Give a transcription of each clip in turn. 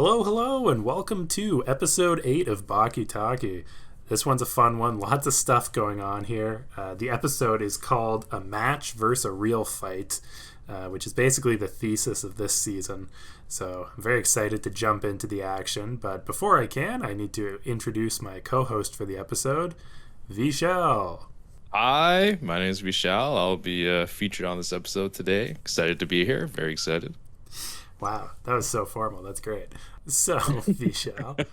Hello, hello, and welcome to episode 8 of Baki Talki. This one's a fun one, lots of stuff going on here. The episode is called A Match vs. a Real Fight, which is basically the thesis of this season. So I'm very excited to jump into the action, but before I can, I need to introduce my co-host for the episode, Vishal. Hi, my name is Vishal. I'll be featured on this episode today. Excited to be here. Very excited. Wow, that was so formal. That's great. So, Vishal,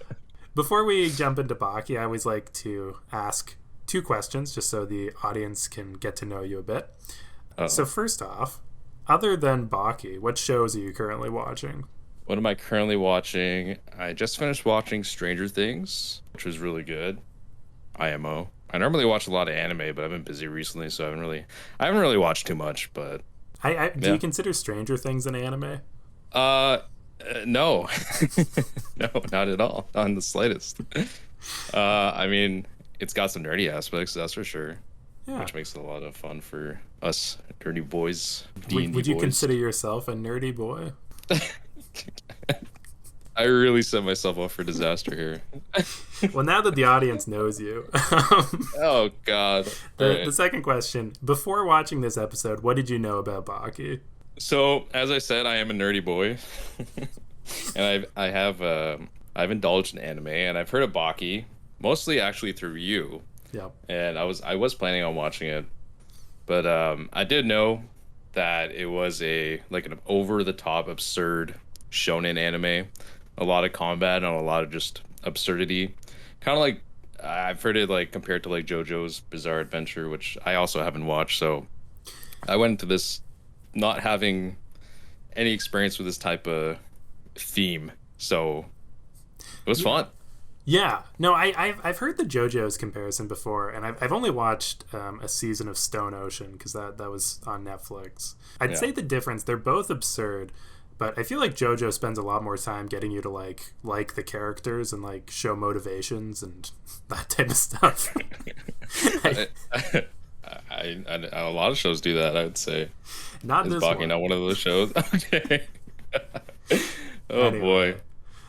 before we jump into Baki, I always like to ask 2 questions just so the audience can get to know you a bit. So first off, other than Baki, what shows are you currently watching? What am I currently watching? I just finished watching Stranger Things, which was really good. IMO. I normally watch a lot of anime, but I've been busy recently, so I haven't really watched too much. But do you consider Stranger Things an anime? No, no, not at all, not in the slightest. I mean, it's got some nerdy aspects, that's for sure. Yeah. Which makes it a lot of fun for us nerdy boys. Would you consider yourself a nerdy boy? I really set myself up for disaster here. Well, now that the audience knows you. Oh, God. The second question, before watching this episode, what did you know about Baki? So, as I said, I am a nerdy boy. And I've indulged in anime, and I've heard of Baki, mostly actually through you. Yeah. And I was planning on watching it. But I did know that it was an over-the-top absurd shonen anime. A lot of combat and a lot of just absurdity. Kind of like, I've heard it like compared to like JoJo's Bizarre Adventure, which I also haven't watched. So I went into this not having any experience with this type of theme. So it was fun. Yeah. No, I've heard the JoJo's comparison before, and I've only watched a season of Stone Ocean because that was on Netflix. I'd say the difference, they're both absurd, but I feel like JoJo spends a lot more time getting you to like the characters and like show motivations and that type of stuff. A lot of shows do that, I would say. Not Is this Baki one. not one of those shows? Okay. Oh, anyway. Boy.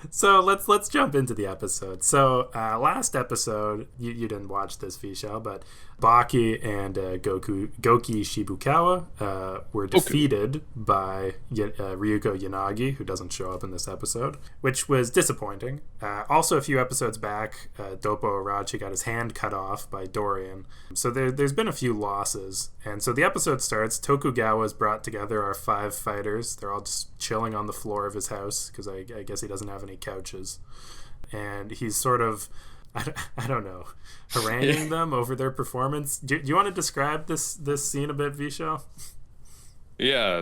So let's jump into the episode. So last episode, you didn't watch this, Vishal, but Baki and Goki Shibukawa were defeated by Ryuko Yanagi, who doesn't show up in this episode, which was disappointing. Also, a few episodes back, Doppo Urachi got his hand cut off by Dorian. So there's been a few losses. And so the episode starts, Tokugawa's brought together our 5 fighters. They're all just chilling on the floor of his house, because I guess he doesn't have any couches. And he's sort of, I don't know, haranguing them over their performance. Do you want to describe this scene a bit, Vishal? Yeah,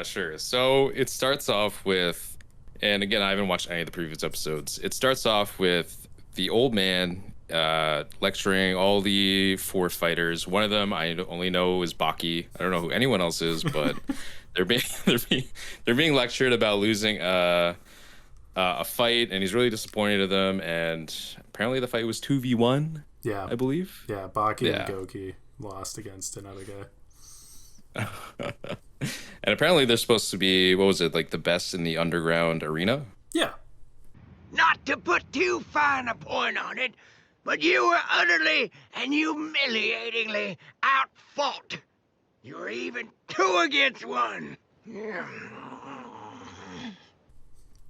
sure. So it starts off with, and again, I haven't watched any of the previous episodes. It starts off with the old man lecturing all the 4 fighters. One of them I only know is Baki. I don't know who anyone else is, but they're being lectured about losing a fight, and he's really disappointed in them. And apparently the fight was 2v1. Yeah, I believe. Yeah, Baki and Goki lost against another guy. And apparently they're supposed to be, what was it, like the best in the underground arena? Yeah. Not to put too fine a point on it, but you were utterly and humiliatingly outfought. You were even 2 against 1.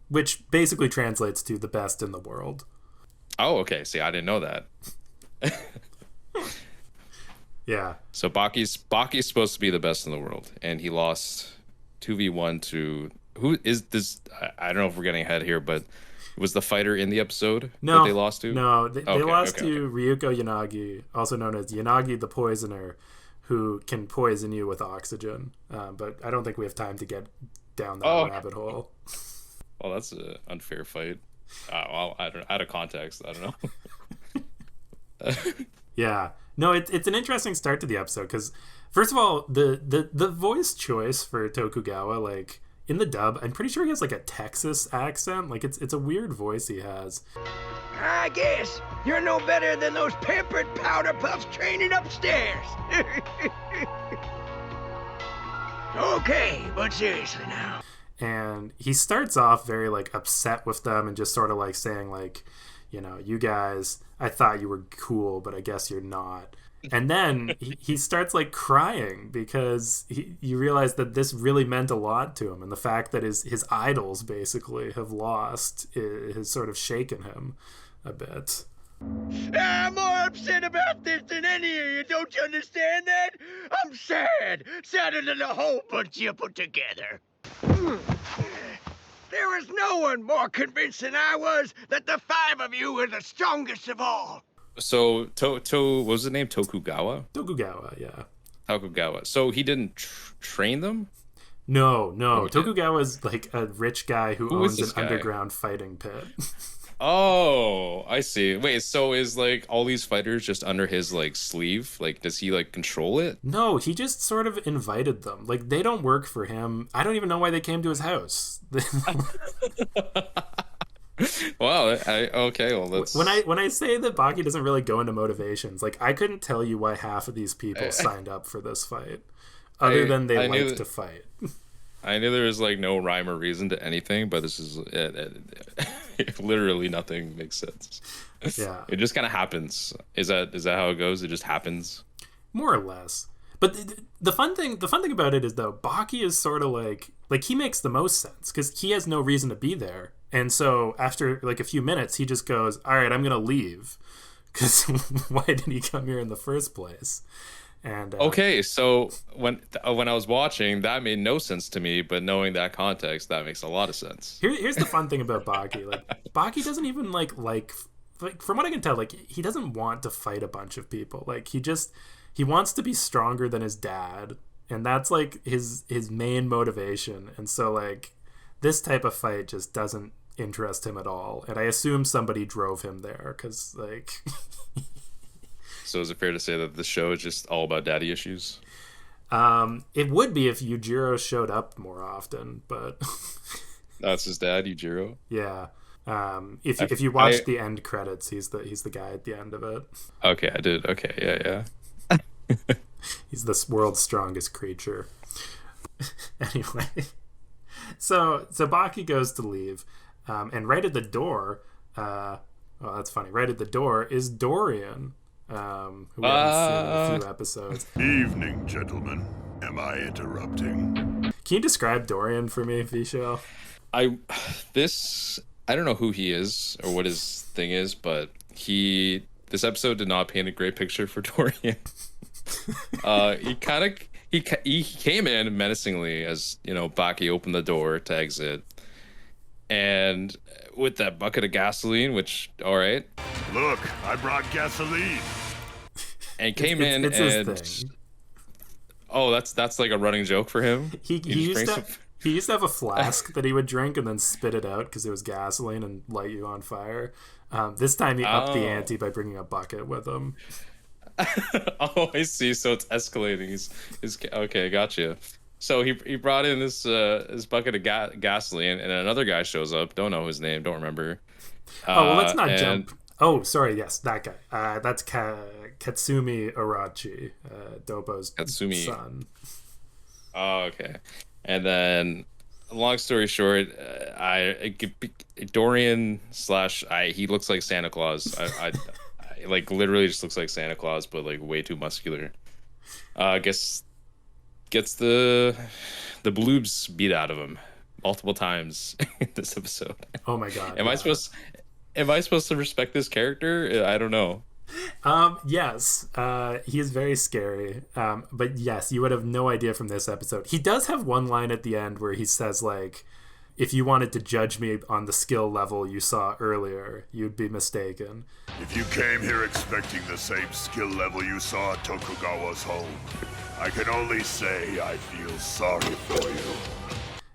Which basically translates to the best in the world. Oh, okay. See, I didn't know that. Yeah. So Baki's supposed to be the best in the world, and he lost 2v1 to, who is this? I don't know if we're getting ahead here, but was the fighter in the episode that they lost to? No, they lost to Ryuko Yanagi, also known as Yanagi the Poisoner, who can poison you with oxygen. But I don't think we have time to get down that rabbit hole. Well, that's an unfair fight. Well, out of context, I don't know. Yeah. No, it's an interesting start to the episode because, first of all, the voice choice for Tokugawa, like, in the dub, I'm pretty sure he has, like, a Texas accent. Like, it's a weird voice he has. I guess you're no better than those pampered powder puffs training upstairs. Okay, but seriously now. And he starts off very like upset with them and just sort of like saying like, you know, you guys, I thought you were cool, but I guess you're not. And then he starts like crying because you realize that this really meant a lot to him, and the fact that his idols basically have lost has sort of shaken him a bit. I'm more upset about this than any of you. Don't you understand that? I'm sad. Sadder than the whole bunch you put together. There was no one more convinced than I was that the 5 of you were the strongest of all. So, what was the name? Tokugawa? Tokugawa, yeah. Tokugawa. So he didn't train them? No. Okay. Tokugawa's like a rich guy who owns an guy? underground fighting pit. Oh, I see. Wait, so is like all these fighters just under his like sleeve? Like, does he like control it? No, he just sort of invited them. Like, they don't work for him. I don't even know why they came to his house. Wow. Okay. Well, that's when I say that Baki doesn't really go into motivations, like I couldn't tell you why half of these people signed up for this fight, other than they like to fight. I knew there was like no rhyme or reason to anything, but this is literally nothing makes sense. Yeah, it just kind of happens. Is that how it goes? It just happens, more or less. But the fun thing about it is though, Baki is sort of like he makes the most sense because he has no reason to be there, and so after like a few minutes, he just goes, "All right, I'm gonna leave," because why did he come here in the first place? And okay, so when I was watching, that made no sense to me, but knowing that context, that makes a lot of sense. Here's the fun thing about Baki. Like Baki doesn't even like from what I can tell, like he doesn't want to fight a bunch of people. Like he wants to be stronger than his dad, and that's like his main motivation. And so like this type of fight just doesn't interest him at all. And I assume somebody drove him there because like. So is it fair to say that the show is just all about daddy issues? It would be if Yujiro showed up more often, but that's his dad, Yujiro. Yeah. If you watch the end credits, he's the guy at the end of it. Okay, I did. Okay, yeah. He's the world's strongest creature. Anyway, so Baki goes to leave, and right at the door, that's funny. Right at the door is Dorian. Who we haven't seen in a few episodes. Evening, gentlemen. Am I interrupting? Can you describe Dorian for me, Vishal? I don't know who he is or what his thing is, but this episode did not paint a great picture for Dorian. He came in menacingly as, you know, Baki opened the door to exit, and with that bucket of gasoline, which all right. Look, I brought gasoline. And came in it's and his thing. Oh, that's like a running joke for him. He used to have a flask that he would drink and then spit it out because it was gasoline and light you on fire. This time he upped the ante by bringing a bucket with him. Oh, I see. So it's escalating. He's okay. Gotcha. So he brought in this bucket of gasoline, and another guy shows up. Don't know his name. Don't remember. Well, let's not jump. Oh, sorry. Yes, that guy. That's Katsumi Arachi, Dobo's son. Oh, okay. And then, long story short, Dorian / he looks like Santa Claus. I like literally just looks like Santa Claus, but like way too muscular. Gets the bloobs beat out of him multiple times in this episode. Oh my god! Am I supposed to respect this character? I don't know. Yes, he is very scary. But yes, you would have no idea from this episode. He does have one line at the end where he says like, "If you wanted to judge me on the skill level you saw earlier, you'd be mistaken." If you came here expecting the same skill level you saw at Tokugawa's home, I can only say I feel sorry for you.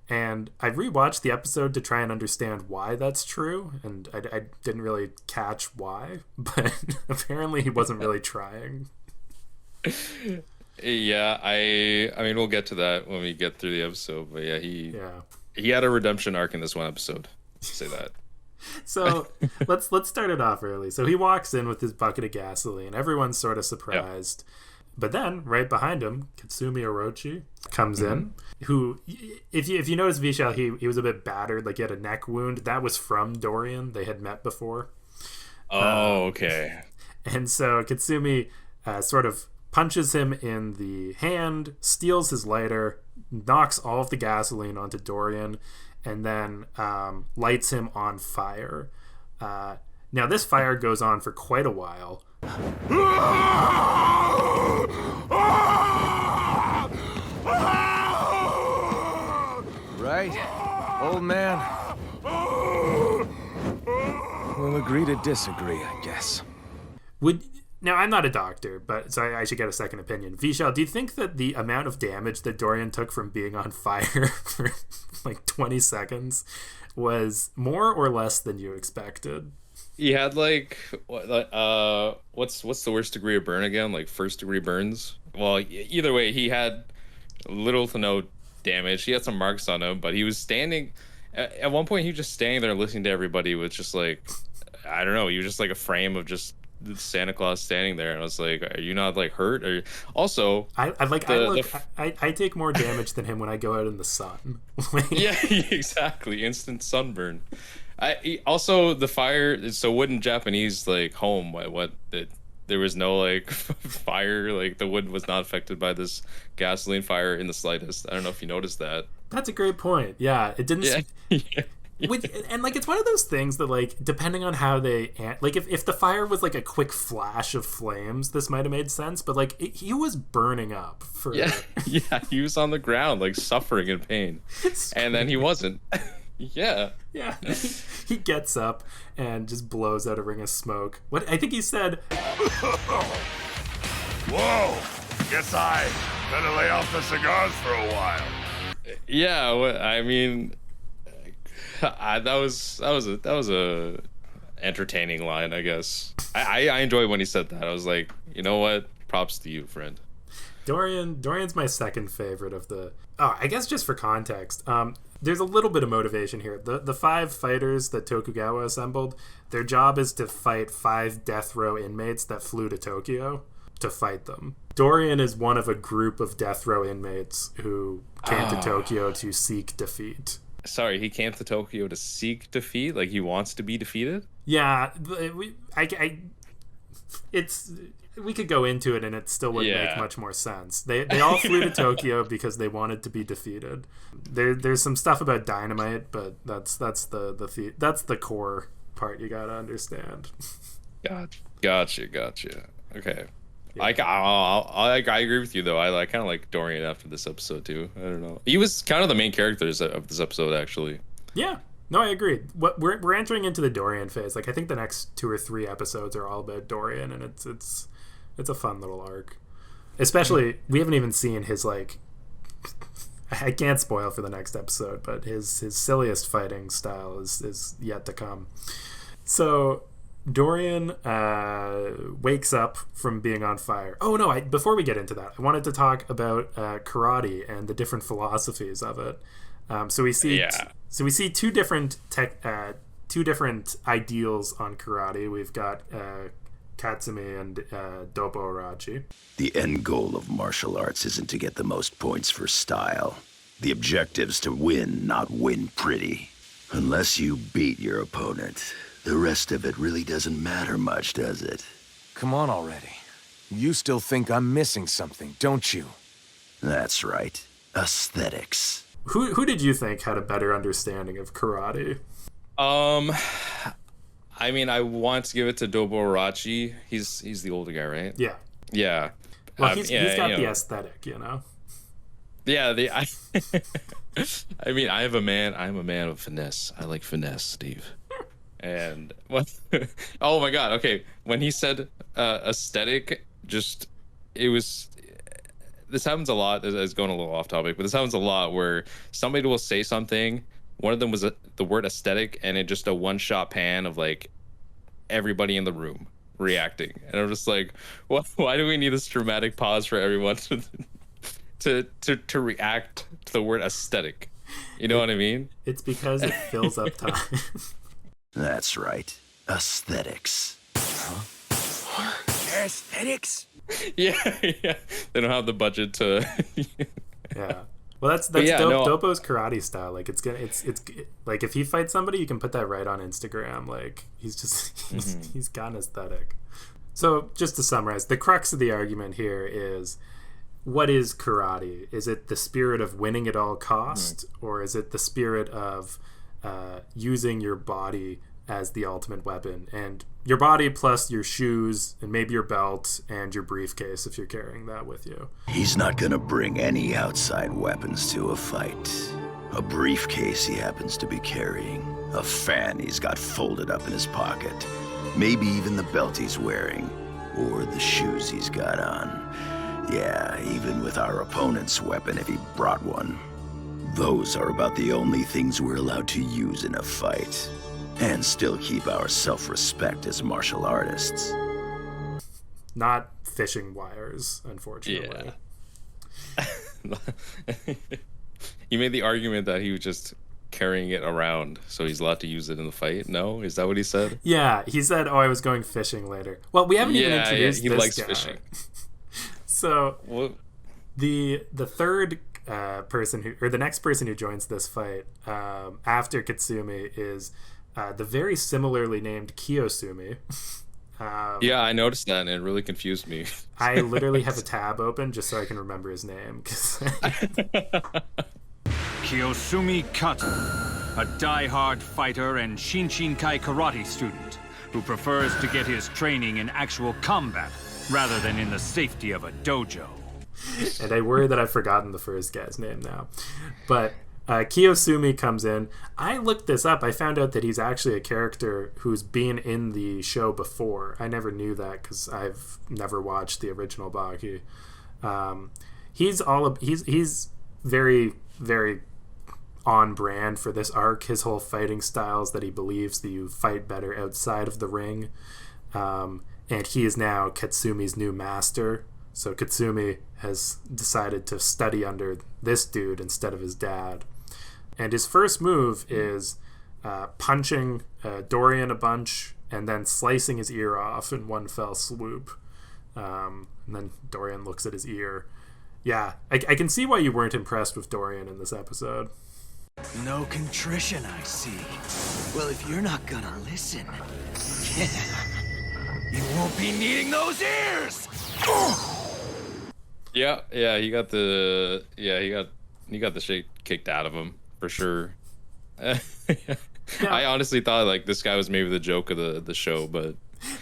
And I rewatched the episode to try and understand why that's true, and I didn't really catch why, but apparently he wasn't really trying. Yeah, I mean we'll get to that when we get through the episode, but yeah, he had a redemption arc in this one episode. Say that. So let's start it off early. So he walks in with his bucket of gasoline. Everyone's sort of surprised. But then, right behind him, Katsumi Orochi comes in, who, if you notice, Vishal, he was a bit battered, like he had a neck wound. That was from Dorian. They had met before. Oh, okay. And so Katsumi sort of punches him in the hand, steals his lighter, knocks all of the gasoline onto Dorian, and then lights him on fire. Now, this fire goes on for quite a while. Right, old man? We'll agree to disagree, I guess. Now, I'm not a doctor, but so I should get a second opinion. Vishal, do you think that the amount of damage that Dorian took from being on fire for like 20 seconds was more or less than you expected? He had like what's the worst degree of burn again? Like first degree burns. Well, either way, he had little to no damage. He had some marks on him, but he was standing. At one point, he was just standing there listening to everybody with just like, I don't know. He was just like a frame of just Santa Claus standing there, and I was like, "Are you not like hurt?" Or also, I take more damage than him when I go out in the sun. Yeah, exactly. Instant sunburn. Also the fire. So wooden Japanese like home. There was no like fire. Like the wood was not affected by this gasoline fire in the slightest. I don't know if you noticed that. That's a great point. Yeah, it didn't. Yeah. And like it's one of those things that like depending on how they like if the fire was like a quick flash of flames, this might have made sense, but like he was burning up for yeah he was on the ground like suffering in pain, and then he wasn't. yeah he gets up and just blows out a ring of smoke. What I think he said, Whoa, guess I better lay off the cigars for a while. Yeah, I mean, that was a entertaining line, I guess. I enjoyed when he said that. I was like, you know what? Props to you, friend. Dorian's my second favorite of the. Oh, I guess just for context, there's a little bit of motivation here. The 5 fighters that Tokugawa assembled, their job is to fight 5 death row inmates that flew to Tokyo to fight them. Dorian is one of a group of death row inmates who came to Tokyo to seek defeat. Sorry, he came to Tokyo to seek defeat? Like he wants to be defeated? Yeah, we could go into it and it still wouldn't make much more sense. They all flew to Tokyo because they wanted to be defeated. There's some stuff about dynamite, but that's the core part you gotta understand. Gotcha. Okay. Yeah. I agree with you though. I kind of like Dorian after this episode too. I don't know. He was kind of the main characters of this episode actually. Yeah. No, I agree. We're entering into the Dorian phase. Like I think the next 2 or 3 episodes are all about Dorian, and it's a fun little arc. Especially we haven't even seen his like. I can't spoil for the next episode, but his silliest fighting style is yet to come. So Dorian wakes up from being on fire. Oh no! Before we get into that, I wanted to talk about karate and the different philosophies of it. So we see two different ideals on karate. We've got Katsumi and Dopo Urachi. The end goal of martial arts isn't to get the most points for style. The objective's to win, not win pretty. Unless you beat your opponent, the rest of it really doesn't matter much, does it? Come on already. You still think I'm missing something, don't you? That's right. Aesthetics. Who did you think had a better understanding of karate? I mean, I want to give it to Dobo Urachi. He's the older guy, right? Yeah. Yeah. Well, he's got the aesthetic, you know. Yeah. I mean, I'm a man of finesse. I like finesse, Steve. And what? Oh my God. Okay, when he said aesthetic, this happens a lot. It's going a little off topic, but this happens a lot where somebody will say something. One of them was the word aesthetic, and it just a one-shot pan of like everybody in the room reacting, and I'm just like, why do we need this dramatic pause for everyone to react to the word aesthetic? You know what I mean? It's because it fills up time. That's right. Aesthetics. Aesthetics? Yeah, yeah. They don't have the budget to. Yeah. Well, that's yeah, Dopo's karate style. Like it's like if he fights somebody, you can put that right on Instagram. Like he's got an aesthetic. So just to summarize, the crux of the argument here is, what is karate? Is it the spirit of winning at all cost, or is it the spirit of using your body as the ultimate weapon, and your body plus your shoes and maybe your belt and your briefcase if you're carrying that with you? He's not gonna bring any outside weapons to a fight. A briefcase he happens to be carrying, a fan he's got folded up in his pocket, maybe even the belt he's wearing, or the shoes he's got on. Yeah, even with our opponent's weapon if he brought one. Those are about the only things we're allowed to use in a fight. And still keep our self-respect as martial artists. Not fishing wires, unfortunately. Yeah. He made the argument that he was just carrying it around, so he's allowed to use it in the fight. No? Is that what he said? Yeah, he said, "Oh, I was going fishing later." Well, we haven't even introduced he this likes guy. fishing. So What? the third person the next person who joins this fight after Katsumi is the very similarly named Kiyosumi. Yeah, I noticed that, and it really confused me. I literally have a tab open just so I can remember his name. Kiyosumi Kato, a die-hard fighter and Shinshinkai karate student who prefers to get his training in actual combat rather than in the safety of a dojo. And I worry that I've forgotten the first guy's name now. But Kiyosumi comes in. I looked this up. I found out that he's actually a character who's been in the show before. I never knew that because I've never watched the original Baki. He's very, very on brand for this arc. His whole fighting style is that he believes that you fight better outside of the ring. And he is now Katsumi's new master. So Katsumi has decided to study under this dude instead of his dad. And his first move is punching Dorian a bunch and then slicing his ear off in one fell swoop. And then Dorian looks at his ear. Yeah, I can see why you weren't impressed with Dorian in this episode. No contrition, I see. Well, if you're not gonna listen, you won't be needing those ears! Yeah, he got the shit kicked out of him for sure. I honestly thought like this guy was maybe the joke of the show, but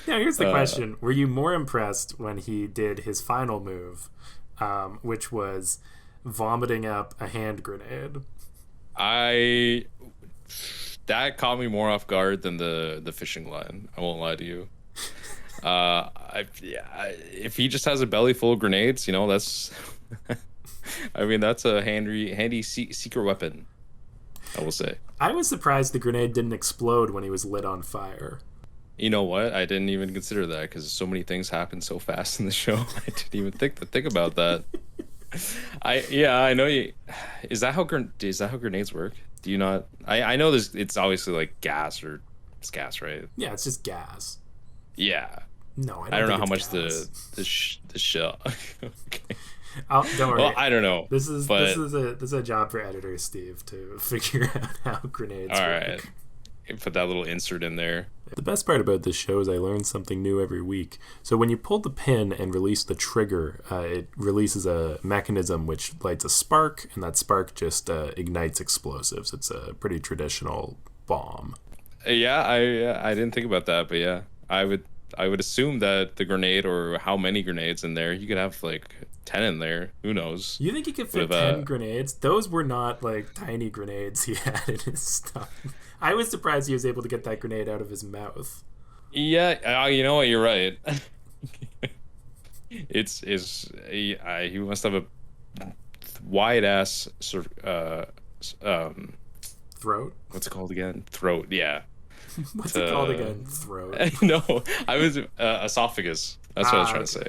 now here's the question: were you more impressed when he did his final move, which was vomiting up a hand grenade? That caught me more off guard than the fishing line. I won't lie to you. If he just has a belly full of grenades, that's I mean, that's a handy secret weapon, I will say. I was surprised the grenade didn't explode when he was lit on fire. You know what? I didn't even consider that because so many things happen so fast in the show. I didn't even think about that. I know you. Is that how grenades work? Do you not? I know this. It's obviously like gas or it's gas, right? Yeah, it's just gas. Yeah. No, I don't know how much gas. the shell. Okay. Don't worry. Well, I don't know. This is a job for editor Steve to figure out how grenades work. All right. Put that little insert in there. The best part about this show is I learn something new every week. So when you pull the pin and release the trigger, it releases a mechanism which lights a spark, and that spark just ignites explosives. It's a pretty traditional bomb. Yeah, I didn't think about that, but yeah, I would assume that the grenade, or how many grenades in there, you could have like 10 in there. Who knows? You think he could fit 10 grenades? Those were not like tiny grenades he had in his stuff. I was surprised he was able to get that grenade out of his mouth. Yeah, you know what? You're right. He must have a wide ass throat. What's it called again? Throat. Yeah. What's it called again? Throat. No, I was esophagus. That's what I was trying to say.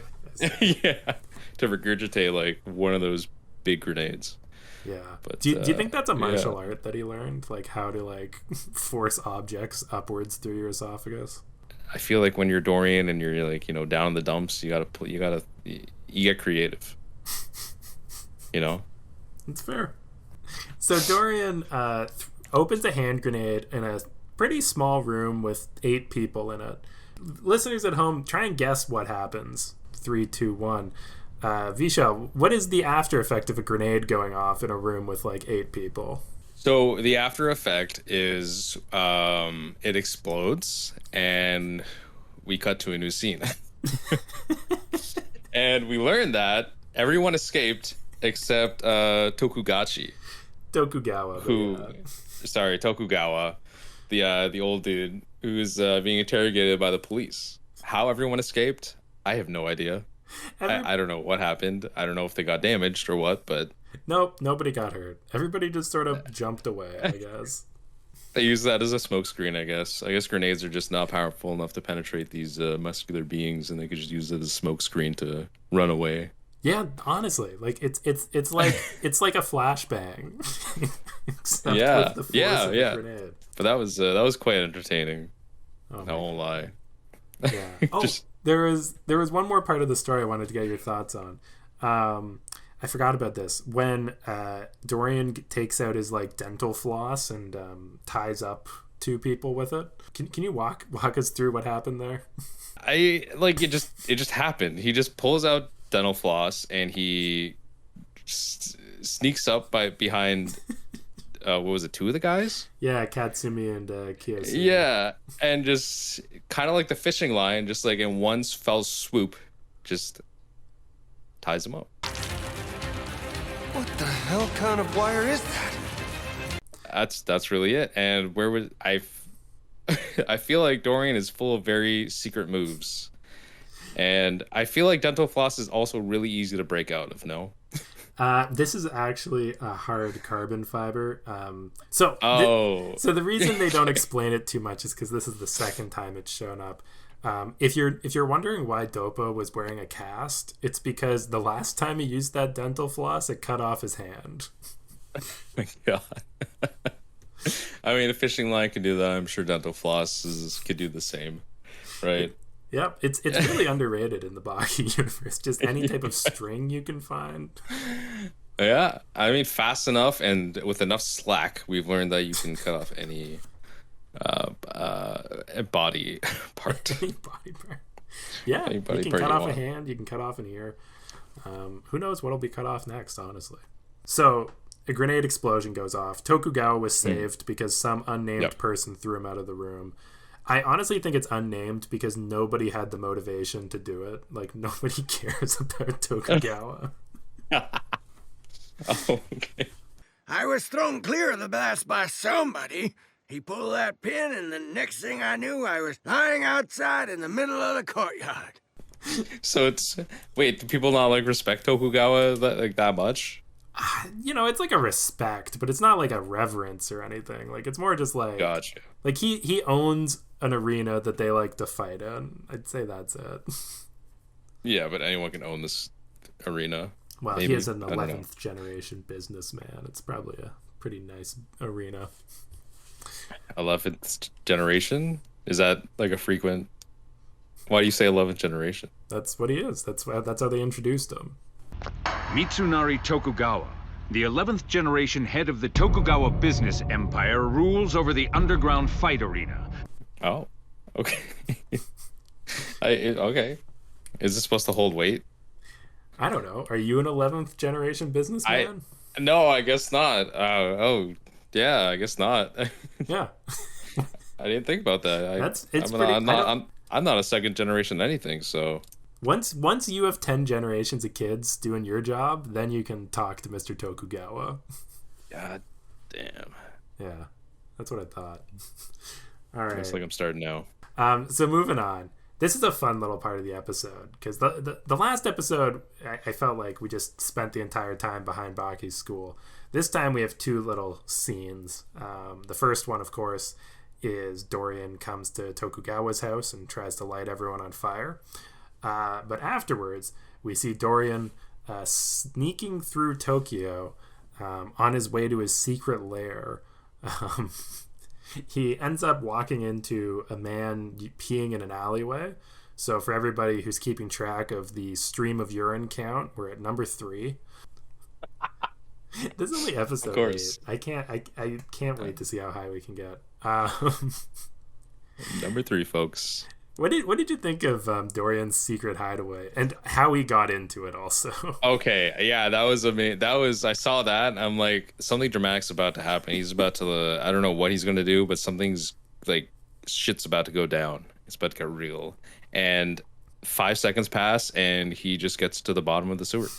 Yeah, to regurgitate like one of those big grenades. Yeah. But do you think that's a martial art that he learned, like how to like force objects upwards through your esophagus? I feel like when you're Dorian and you're like, down in the dumps, you get creative. It's fair. So Dorian opens a hand grenade in a pretty small room with 8 people in it. Listeners at home, try and guess what happens. 3, 2, 1. Vishal, what is the after effect of a grenade going off in a room with like 8 people? So the after effect is it explodes and we cut to a new scene. And we learned that everyone escaped except Tokugawa, the old dude who's being interrogated by the police. How everyone escaped, I have no idea. I don't know what happened. I don't know if they got damaged or what, but nope, nobody got hurt. Everybody just sort of jumped away, I guess. They use that as a smokescreen, I guess. I guess grenades are just not powerful enough to penetrate these muscular beings, and they could just use it as a smokescreen to run away. Yeah, honestly, like it's like a flashbang, except with the force of a grenade. But that was quite entertaining. Oh, I won't lie. Yeah. Oh, there was one more part of the story I wanted to get your thoughts on. I forgot about this. When Dorian takes out his like dental floss and ties up 2 people with it. Can you walk us through what happened there? It just happened. He just pulls out dental floss and he sneaks up behind what was it, 2 of the guys? Yeah, Katsumi and Kiyoshi. Yeah, and just kind of like the fishing line, just like in one fell swoop, just ties them up. What the hell kind of wire is that? That's really it. And where would I feel like Dorian is full of very secret moves. And I feel like dental floss is also really easy to break out of, no? This is actually a hard carbon fiber. So the reason they don't explain it too much is because this is the second time it's shown up. If you're wondering why Dopo was wearing a cast, it's because the last time he used that dental floss, it cut off his hand. Oh my God. I mean, a fishing line could do that. I'm sure dental floss could do the same, right? Yep, it's really underrated in the Baki universe. Just any type of string you can find. Yeah, I mean, fast enough and with enough slack, we've learned that you can cut off any body part. Any body part. Yeah, you can cut off a hand. You can cut off an ear. Who knows what'll be cut off next? Honestly. So a grenade explosion goes off. Tokugawa was saved because some unnamed person threw him out of the room. I honestly think it's unnamed because nobody had the motivation to do it. Like, nobody cares about Tokugawa. Oh, okay. I was thrown clear of the blast by somebody. He pulled that pin, and the next thing I knew, I was lying outside in the middle of the courtyard. So wait, do people not like respect Tokugawa that much? It's like a respect, but it's not like a reverence or anything. Like, it's more just like, gotcha. Like he owns an arena that they like to fight in. I'd say that's it. Yeah, but anyone can own this arena. Well, maybe. He is an 11th generation businessman. It's probably a pretty nice arena. 11th generation? Is that like a frequent? Why do you say 11th generation? That's what he is. That's how they introduced him. Mitsunari Tokugawa, the 11th generation head of the Tokugawa business empire, rules over the underground fight arena. Oh, okay. Okay. Is this supposed to hold weight? I don't know. Are you an 11th generation businessman? No, I guess not. Yeah, I guess not. Yeah. I didn't think about that. I'm not a second generation anything, so. Once you have 10 generations of kids doing your job, then you can talk to Mr. Tokugawa. God damn. Yeah, that's what I thought. All right. Looks like I'm starting now. So moving on. This is a fun little part of the episode because the last episode, I felt like we just spent the entire time behind Baki's school. This time we have 2 little scenes. The first one, of course, is Dorian comes to Tokugawa's house and tries to light everyone on fire. But afterwards, we see Dorian sneaking through Tokyo on his way to his secret lair. he ends up walking into a man peeing in an alleyway. So for everybody who's keeping track of the stream of urine count, we're at number 3. This is only episode 8. I can't wait to see how high we can get. Number 3, folks. What did you think of Dorian's secret hideaway and how he got into it also? Okay, yeah, that was amazing. I saw that and I'm like, something dramatic's about to happen. He's about to, I don't know what he's going to do, but something's like, shit's about to go down. It's about to get real. And 5 seconds pass and he just gets to the bottom of the sewer.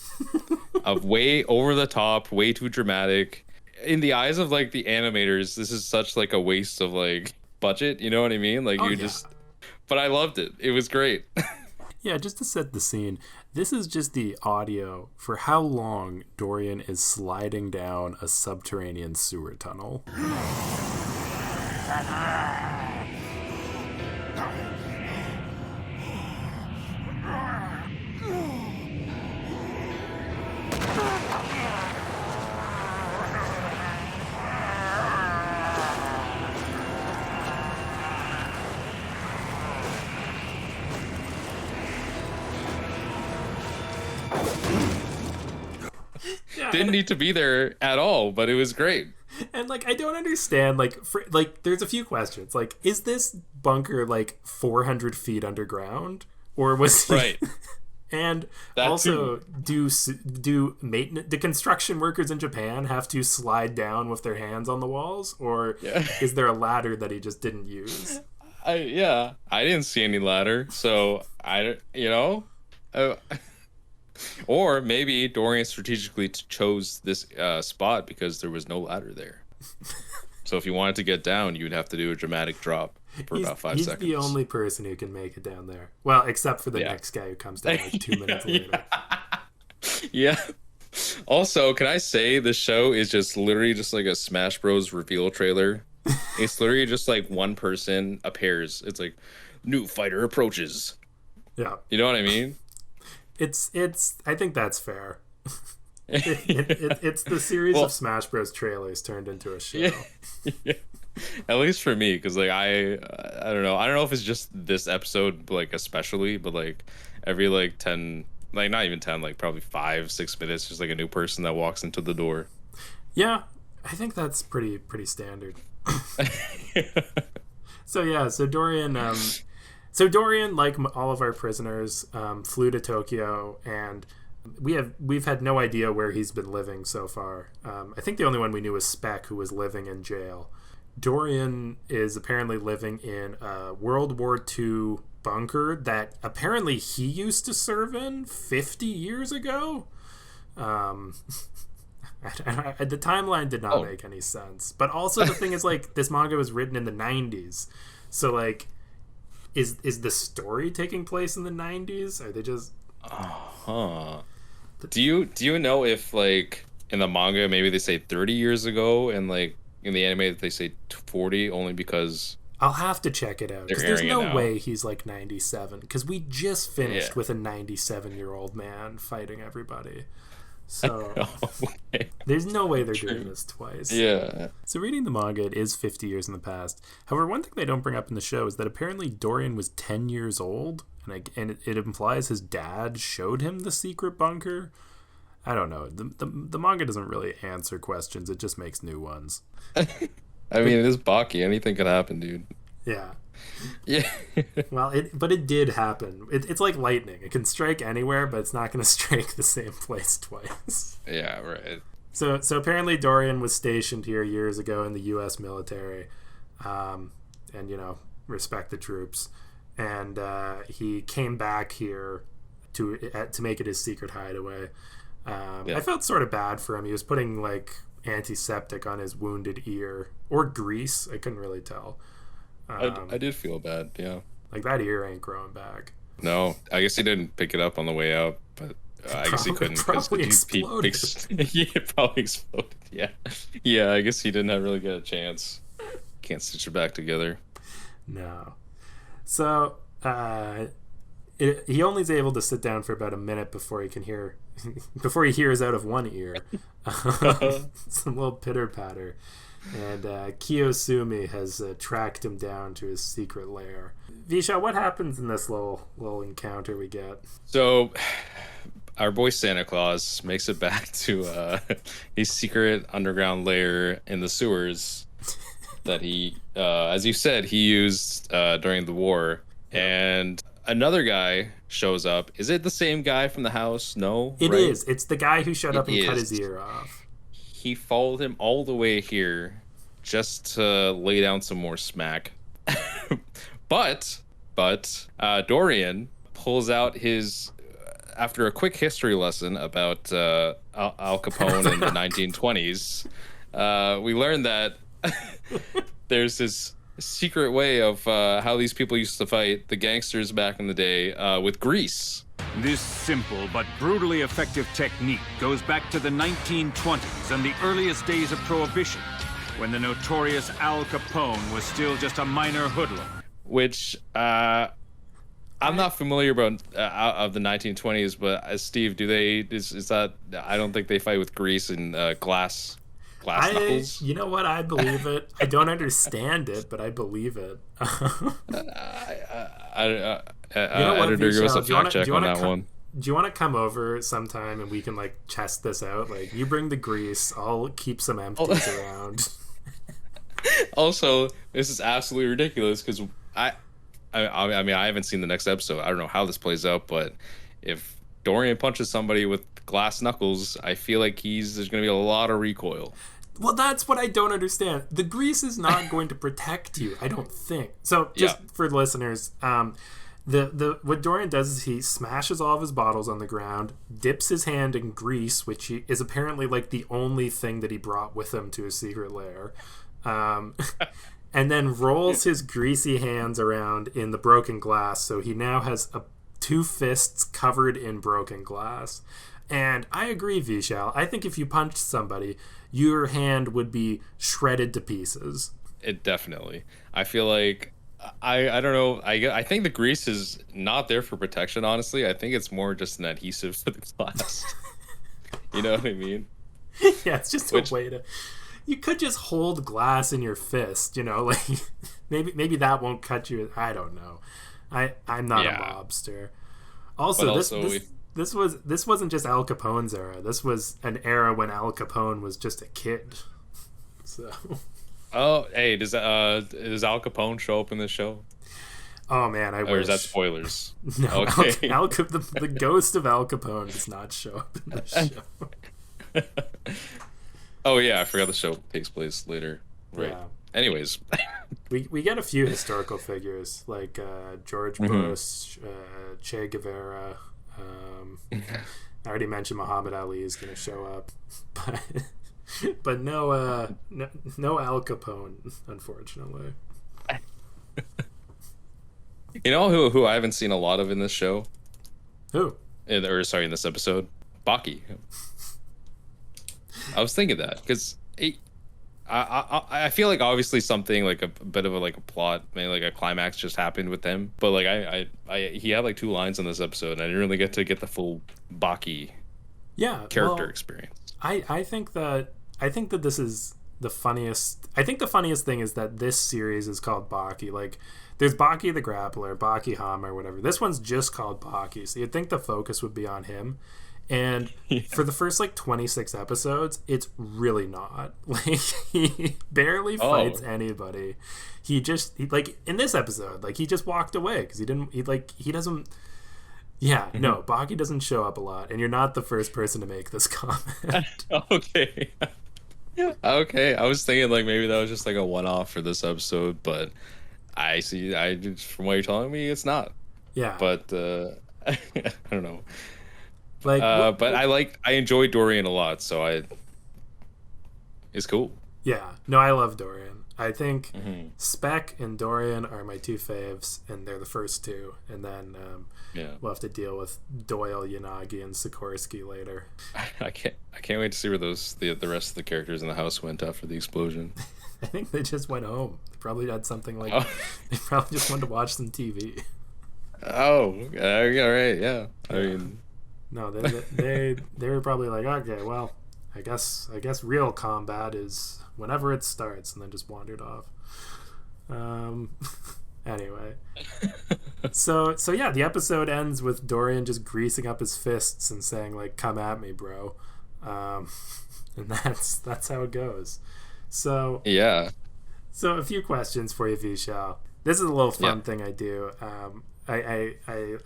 Of way over the top, way too dramatic. In the eyes of like the animators, this is such like a waste of like budget, you know what I mean? Like but I loved it. It was great. Yeah, just to set the scene, this is just the audio for how long Dorian is sliding down a subterranean sewer tunnel. Didn't need to be there at all, but it was great. And like I don't understand, there's a few questions. Like, is this bunker like 400 feet underground, or was he... Right? And that also, do construction workers in Japan have to slide down with their hands on the walls, or is there a ladder that he just didn't use? I didn't see any ladder, so or maybe Dorian strategically chose this spot because there was no ladder there. So if you wanted to get down, you'd have to do a dramatic drop for about 5 seconds. He's the only person who can make it down there. Well, except for the next guy who comes down like 2 minutes later. Yeah. Also, can I say the show is just literally just like a Smash Bros. Reveal trailer? It's literally just like one person appears. It's like, new fighter approaches. Yeah. You know what I mean? It's I think that's fair. It's the series of Smash Bros. Trailers turned into a show. Yeah. At least for me, because like I don't know if it's just this episode like especially, but like every like 10, like not even 10, like probably 5-6 minutes, just like a new person that walks into the door. Yeah, I think that's pretty standard. So Dorian, like all of our prisoners, flew to Tokyo, and we've had no idea where he's been living so far. I think the only one we knew was Speck, who was living in jail. Dorian is apparently living in a World War II bunker that apparently he used to serve in 50 years ago. The timeline did not make any sense. But also the thing is, like, this manga was written in the 90s. So, like, is the story taking place in the 90s? Are they just... Do you know if, like, in the manga maybe they say 30 years ago, and, like, in the anime they say 40 only because... I'll have to check it out, because there's no way he's like 97, because we just finished with a 97-year-old man fighting everybody. So there's no way they're doing this twice. Yeah. So reading the manga, it is 50 years in the past. However, one thing they don't bring up in the show is that apparently Dorian was 10 years old, and it implies his dad showed him the secret bunker. I don't know. The manga doesn't really answer questions. It just makes new ones. I mean, it is Baki. Anything could happen, dude. Yeah. Yeah. Well, it did happen. It's like lightning. It can strike anywhere, but it's not going to strike the same place twice. Yeah, right. So apparently Dorian was stationed here years ago in the U.S. military, and respect the troops. And he came back here to make it his secret hideaway. I felt sort of bad for him. He was putting like antiseptic on his wounded ear, or grease. I couldn't really tell. I did feel bad. Yeah, like that ear ain't growing back. No, I guess he didn't pick it up on the way out, but I guess he couldn't. Probably exploded. It probably exploded. Yeah. I guess he didn't really get a chance. Can't stitch it back together. No. So he only is able to sit down for about a minute before he can hear, before he hears out of one ear. Some little pitter patter. And Kiyosumi has tracked him down to his secret lair. Vishal, what happens in this little encounter we get? So, our boy Santa Claus makes it back to his secret underground lair in the sewers that he, as you said, he used during the war. And another guy shows up. Is it the same guy from the house? No, it right? is. It's the guy who showed up and cut his ear off. He followed him all the way here just to lay down some more smack. but Dorian pulls out his, after a quick history lesson about Al Capone in the 1920s, we learned that there's this secret way of how these people used to fight, the gangsters back in the day, with grease. This simple but brutally effective technique goes back to the 1920s and the earliest days of Prohibition, when the notorious Al Capone was still just a minor hoodlum. Which, I'm not familiar about of the 1920s, but Steve, do they, is that, I don't think they fight with grease and glass knuckles. You know what? I believe it. I don't understand it, but I believe it. Editor, give us a fact check on that one. Do you want to come over sometime and we can like test this out? Like, you bring the grease, I'll keep some empties around. Also, this is absolutely ridiculous because I mean, I haven't seen the next episode. I don't know how this plays out, but if Dorian punches somebody with glass knuckles, I feel like there's going to be a lot of recoil. Well, that's what I don't understand. The grease is not going to protect you, I don't think. So, just for listeners, what Dorian does is he smashes all of his bottles on the ground, dips his hand in grease, which is apparently like the only thing that he brought with him to his secret lair, and then rolls his greasy hands around in the broken glass. So he now has two fists covered in broken glass. And I agree, Vishal. I think if you punched somebody, your hand would be shredded to pieces. It definitely. I feel like I don't know. I think the grease is not there for protection. Honestly, I think it's more just an adhesive for the glass. You know what I mean? Yeah, it's just a way to. You could just hold glass in your fist. You know, like maybe that won't cut you. I don't know. I'm not a mobster. Also, this wasn't just Al Capone's era. This was an era when Al Capone was just a kid. So. Oh, hey, does Al Capone show up in this show? Oh man, I wish. Or is that spoilers? No, okay. The ghost of Al Capone does not show up in this show. Oh yeah, I forgot the show takes place later. Right. Yeah. Anyways, we get a few historical figures like George Bush, Che Guevara. I already mentioned Muhammad Ali is going to show up, but no Al Capone, unfortunately. You know who I haven't seen a lot of in this show? Who? In this episode, Baki. I was thinking that because I feel like obviously something like a bit of a plot, maybe like a climax just happened with them, but like he had like 2 lines in this episode, and I didn't really get the full Baki character experience. I think that this is the funniest. I think the funniest thing is that this series is called Baki. Like, there's Baki the Grappler, Baki Hama, or whatever. This one's just called Baki, so you'd think the focus would be on him. And for the first 26 episodes, it's really not. Like, he barely fights anybody. He like in this episode, like he just walked away because he doesn't. Yeah, no, Baki doesn't show up a lot, and you're not the first person to make this comment. Okay. Okay, I was thinking like maybe that was just like a one-off for this episode, but I see. From what you're telling me, it's not. Yeah. But I don't know. Like, but I enjoy Dorian a lot, so it's cool. Yeah, no, I love Dorian. I think Spec and Dorian are my 2 faves, and they're the first 2, and then we'll have to deal with Doyle, Yanagi, and Sikorsky later. I can't wait to see where the rest of the characters in the house went after the explosion. I think they just went home. They probably had something like they probably just wanted to watch some TV. Oh, okay, all right, yeah. I mean, No, they were probably like, okay, well, I guess real combat is whenever it starts, and then just wandered off. Anyway, so yeah, the episode ends with Dorian just greasing up his fists and saying like, "Come at me, bro," and that's how it goes. So yeah. So a few questions for you, Vishal. This is a little fun thing I do. I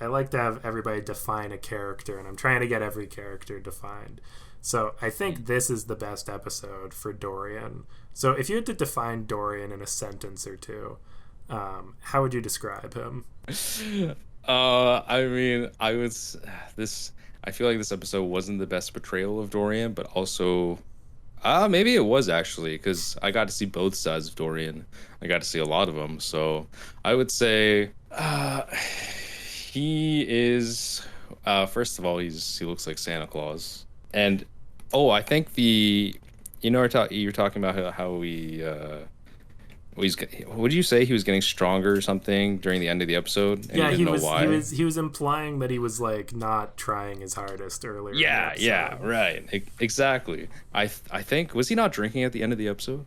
like to have everybody define a character, and I'm trying to get every character defined. So I think this is the best episode for Dorian. So if you had to define Dorian in a sentence or two, how would you describe him? I mean, I feel like this episode wasn't the best portrayal of Dorian, but also maybe it was actually, because I got to see both sides of Dorian. I got to see a lot of them. So I would say he is, first of all, he looks like Santa Claus. And, I think you're talking about how what did you say? He was getting stronger or something during the end of the episode? And Yeah, he didn't know why? he was implying that he was like not trying his hardest earlier. Yeah, right. Exactly. I think, was he not drinking at the end of the episode?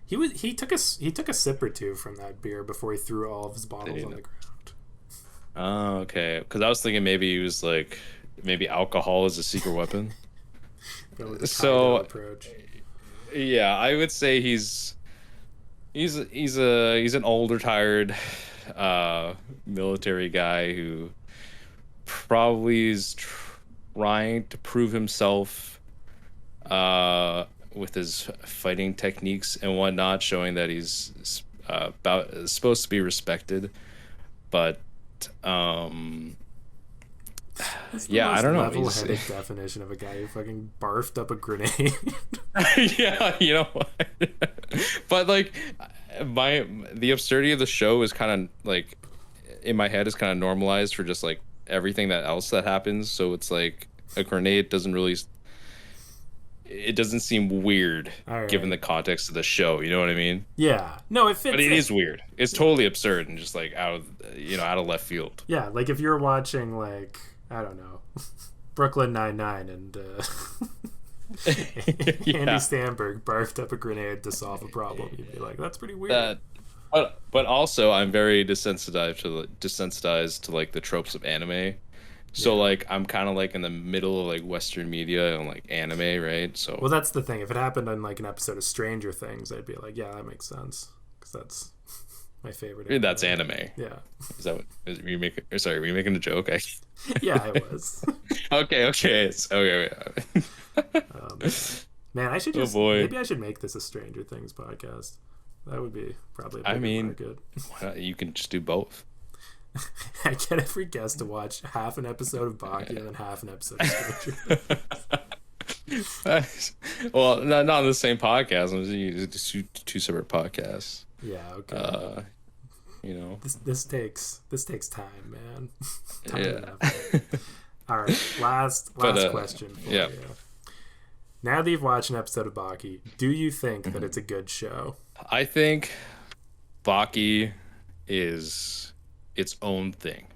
He took a sip or two from that beer before he threw all of his bottles on the ground. Oh, okay. Because I was thinking maybe he was like, maybe alcohol is a secret weapon. So approach. Yeah, I would say he's an old retired military guy who probably is trying to prove himself with his fighting techniques and whatnot, showing that he's supposed to be respected, but yeah, I don't know. Level-headed definition of a guy who fucking barfed up a grenade. Yeah, you know what? But like, the absurdity of the show is kind of like, in my head, is kind of normalized for just like everything else that happens. So it's like a grenade it doesn't seem weird given the context of the show. You know what I mean? Yeah. No, it fits. But it is weird. It's totally absurd and just like out of left field. Yeah, like if you're watching like, I don't know, Brooklyn Nine-Nine and Andy Samberg barfed up a grenade to solve a problem, you'd be like, that's pretty weird. But also I'm very desensitized to like the tropes of anime. So like I'm kind of like in the middle of like Western media and like anime, right? So well, that's the thing. If it happened on like an episode of Stranger Things, I'd be like, yeah, that makes sense, because that's my favorite. I mean, that's anime. Yeah. Is that were you making a joke? Yeah, I was. Okay. Okay. Man, I should just maybe I should make this a Stranger Things podcast. That would be probably. Good. You can just do both. I get every guest to watch half an episode of Baki and then half an episode of Stranger Things. Well, not on the same podcast. Just two separate podcasts. Yeah. Okay. This takes time, man. All right. Last question for you. Now that you've watched an episode of Baki, do you think that it's a good show? I think Baki is its own thing.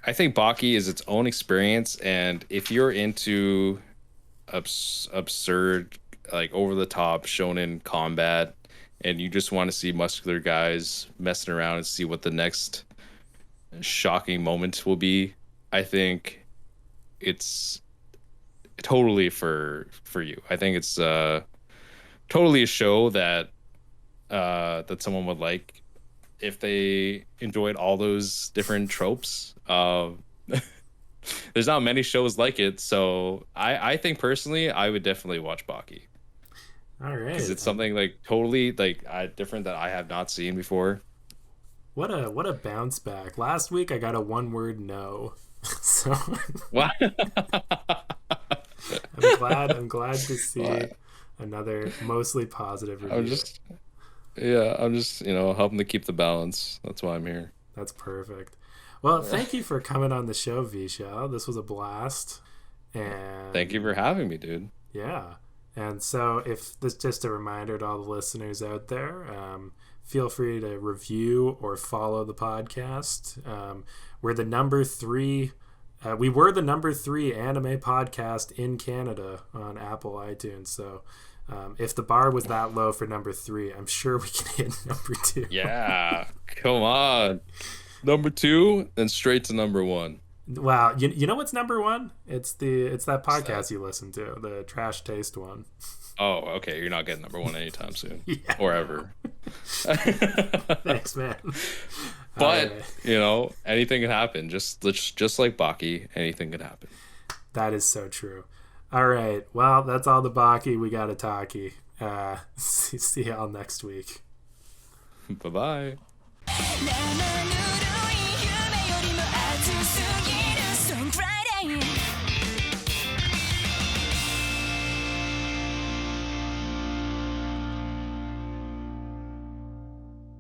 I think Baki is its own experience, and if you're into absurd, like over the top shonen combat, and you just want to see muscular guys messing around and see what the next shocking moment will be, I think it's totally for you. I think it's totally a show that someone would like if they enjoyed all those different tropes. There's not many shows like it, so I think personally I would definitely watch Baki. All right, because it's something like totally like different that I have not seen before. What a bounce back! Last week I got a one-word no, so what? I'm glad to see another mostly positive review. I'm just helping to keep the balance. That's why I'm here. That's perfect. Well, thank you for coming on the show, Vishal. This was a blast. And thank you for having me, dude. Yeah. And so, if this just a reminder to all the listeners out there, feel free to review or follow the podcast. We're the number 3. We were the number 3 anime podcast in Canada on Apple iTunes. So, if the bar was that low for number 3, I'm sure we can hit number 2. Yeah, come on. Number 2, then straight to number 1. Wow, you know what's number 1? It's that podcast you listen to, the Trash Taste one. Oh, okay. You're not getting number 1 anytime soon, Yeah. or ever. Thanks, man. But anything can happen. Just like Baki, anything can happen. That is so true. All right, well, that's all the Baki. We got a talkie. See y'all next week. Bye bye.